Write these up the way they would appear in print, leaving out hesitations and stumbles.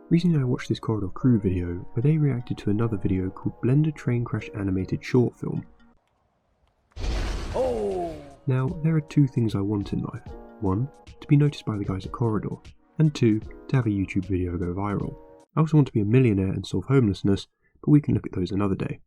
Recently I watched this Corridor Crew video where they reacted to another video called Blender Train Crash Animated Short Film. Now, there are two things I want in life. One, to be noticed by the guys at Corridor, and two, to have a YouTube video go viral. I also want to be a millionaire and solve homelessness, but we can look at those another day.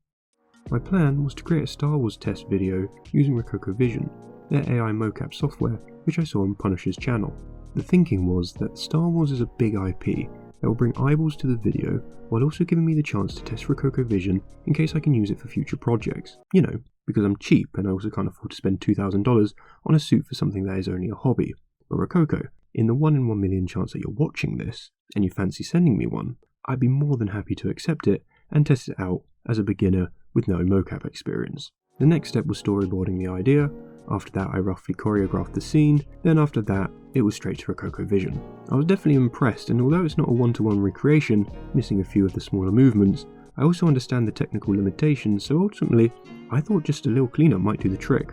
My plan was to create a Star Wars test video using Rococo Vision, their AI mocap software, which I saw on Punisher's channel. The thinking was that Star Wars is a big IP that will bring eyeballs to the video while also giving me the chance to test Rococo Vision in case I can use it for future projects. You know, because I'm cheap and I also can't afford to spend $2,000 on a suit for something that is only a hobby. But Rococo, in the 1 in 1 million chance that you're watching this and you fancy sending me one, I'd be more than happy to accept it and test it out as a beginner with no mocap experience. The next step was storyboarding the idea. After that I roughly choreographed the scene, then after that it was straight to Rococo Vision. I was definitely impressed, and although it's not a one-to-one recreation, missing a few of the smaller movements, I also understand the technical limitations, so ultimately I thought just a little cleanup might do the trick.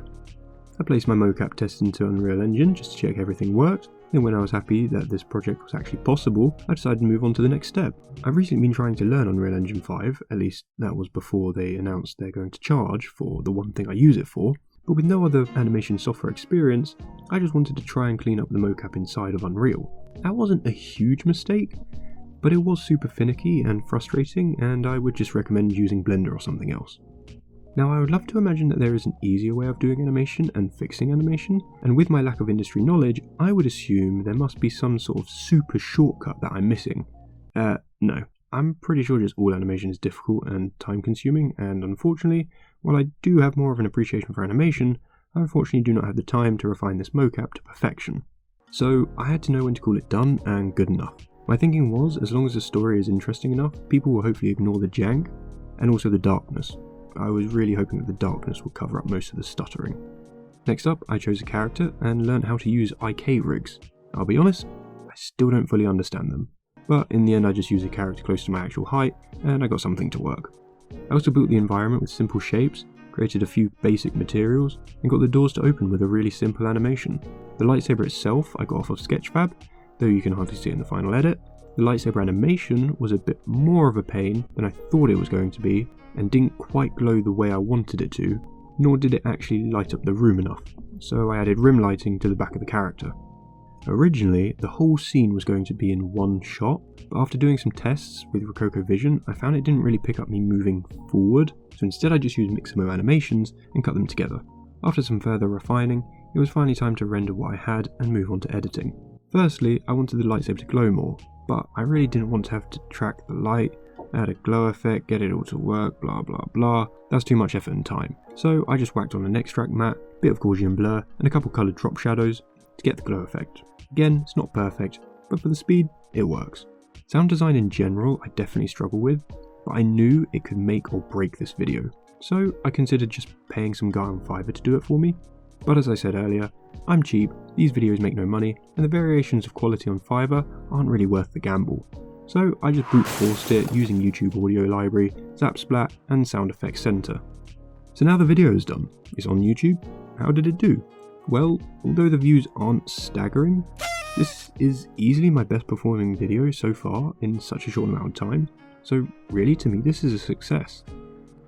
I placed my mocap test into Unreal Engine just to check everything worked. Then when I was happy that this project was actually possible, I decided to move on to the next step. I've recently been trying to learn Unreal Engine 5, at least that was before they announced they're going to charge for the one thing I use it for, but with no other animation software experience, I just wanted to try and clean up the mocap inside of Unreal. That wasn't a huge mistake, but it was super finicky and frustrating, and I would just recommend using Blender or something else. Now I would love to imagine that there is an easier way of doing animation and fixing animation, and with my lack of industry knowledge, I would assume there must be some sort of super shortcut that I'm missing. No. I'm pretty sure just all animation is difficult and time consuming, and unfortunately, while I do have more of an appreciation for animation, I unfortunately do not have the time to refine this mocap to perfection. So I had to know when to call it done and good enough. My thinking was, as long as the story is interesting enough, people will hopefully ignore the jank, and also the darkness. I was really hoping that the darkness would cover up most of the stuttering. Next up, I chose a character and learned how to use IK rigs. I'll be honest, I still don't fully understand them, but in the end I just used a character close to my actual height, and I got something to work. I also built the environment with simple shapes, created a few basic materials, and got the doors to open with a really simple animation. The lightsaber itself I got off of Sketchfab, though you can hardly see it in the final edit. The lightsaber animation was a bit more of a pain than I thought it was going to be, and didn't quite glow the way I wanted it to, nor did it actually light up the room enough, so I added rim lighting to the back of the character. Originally, the whole scene was going to be in one shot, but after doing some tests with Rococo Vision, I found it didn't really pick up me moving forward, so instead I just used Mixamo animations and cut them together. After some further refining, it was finally time to render what I had and move on to editing. Firstly, I wanted the lightsaber to glow more, but I really didn't want to have to track the light, add a glow effect, get it all to work, blah blah blah. That's too much effort and time. So I just whacked on an extract matte, bit of Gaussian blur, and a couple coloured drop shadows to get the glow effect. Again, it's not perfect, but for the speed, it works. Sound design in general, I definitely struggle with, but I knew it could make or break this video. So I considered just paying some guy on Fiverr to do it for me. But as I said earlier, I'm cheap, these videos make no money, and the variations of quality on Fiverr aren't really worth the gamble. So I just brute forced it using YouTube Audio Library, Zapsplat, and Sound Effects Center. So now the video is done. It's on YouTube. How did it do? Well, although the views aren't staggering, this is easily my best performing video so far in such a short amount of time, so really to me this is a success.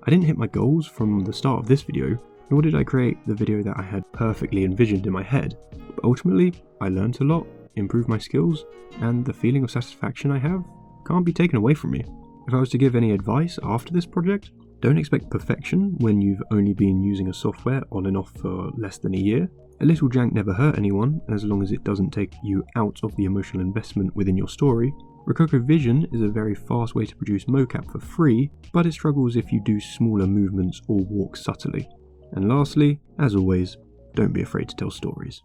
I didn't hit my goals from the start of this video, nor did I create the video that I had perfectly envisioned in my head, but ultimately I learned a lot, improved my skills, and the feeling of satisfaction I have can't be taken away from me. If I was to give any advice after this project, don't expect perfection when you've only been using a software on and off for less than a year. A little jank never hurt anyone, as long as it doesn't take you out of the emotional investment within your story. Rococo Vision is a very fast way to produce mocap for free, but it struggles if you do smaller movements or walk subtly. And lastly, as always, don't be afraid to tell stories.